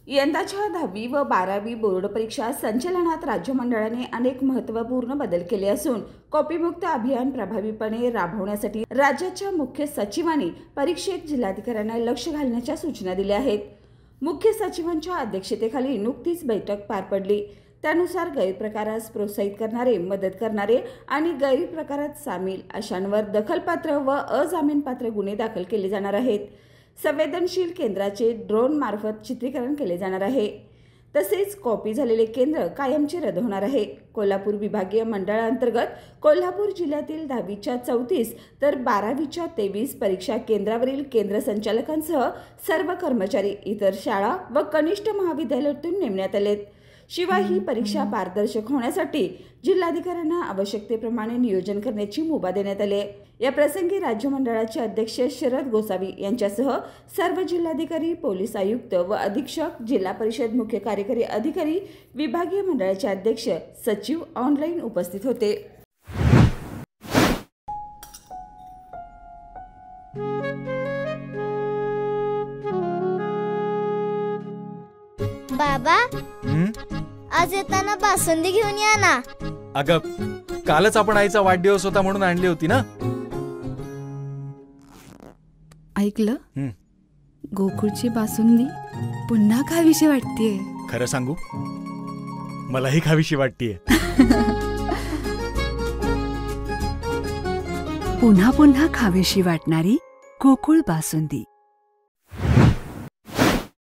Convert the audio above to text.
यंदाच्या 10वी व 12वी बोर्ड परीक्षा संचलनात राज्य मंडळाने अनेक महत्त्वपूर्ण बदल केले असून कॉपीमुक्त अभियान प्रभावीपणे राबवण्यासाठी राज्याच्या मुख्य सचिवांनी परीक्षेत जिल्हाधिकाऱ्यांना लक्ष घालण्याच्या सूचना दिल्या आहेत। मुख्य सचिवांच्या अध्यक्षतेखाली नुकतीच बैठक पार पडली। त्यानुसार गैरप्रकारास प्रोत्साहित करणारे, मदत करणारे आणि गैरप्रकारात सामील अशांवर दखलपात्र व अजामीनपात्र गुन्हे दाखल केले जाणार आहेत। संवेदनशील केंद्राचे ड्रोन मार्फत चित्रीकरण केले जाणार आहे। तसेच कॉपी झालेले केंद्र कायमचे रद्द होणार आहे। कोल्हापूर विभागीय मंडळांतर्गत कोल्हापूर जिल्ह्यातील 10वीच्या 34 तर 12वीच्या 23 परीक्षा केंद्रावरील केंद्र संचालकांसह सर्व कर्मचारी इतर शाळा व कनिष्ठ महाविद्यालयातून नेमण्यात आलेत। शिवाय ही परीक्षा पारदर्शक होण्यासाठी जिल्हाधिकाऱ्यांना आवश्यकतेप्रमाणे नियोजन करण्याची मुभा देण्यात आली आहे। या प्रसंगी राज्य मंडळाचे अध्यक्ष शरद गोसावी यांच्यासह सर्व जिल्हाधिकारी, पोलीस आयुक्त व अधीक्षक, जिल्हा परिषद मुख्य कार्यकारी अधिकारी, विभागीय मंडळाचे अध्यक्ष, सचिव ऑनलाईन उपस्थित होते। बाबा, आज येताना बासुंदी घेऊन या ना। अगं, कालच आपण आईचा वाढदिवस होता म्हणून आणली होती ना। ऐकलं, गोकुळची बासुंदी पुन्हा खावीशी वाटतेय। खरं सांगू, मलाही खावीशी वाटतेय। पुन्हा पुन्हा खावीशी वाटणारी गोकुळ बासुंदी।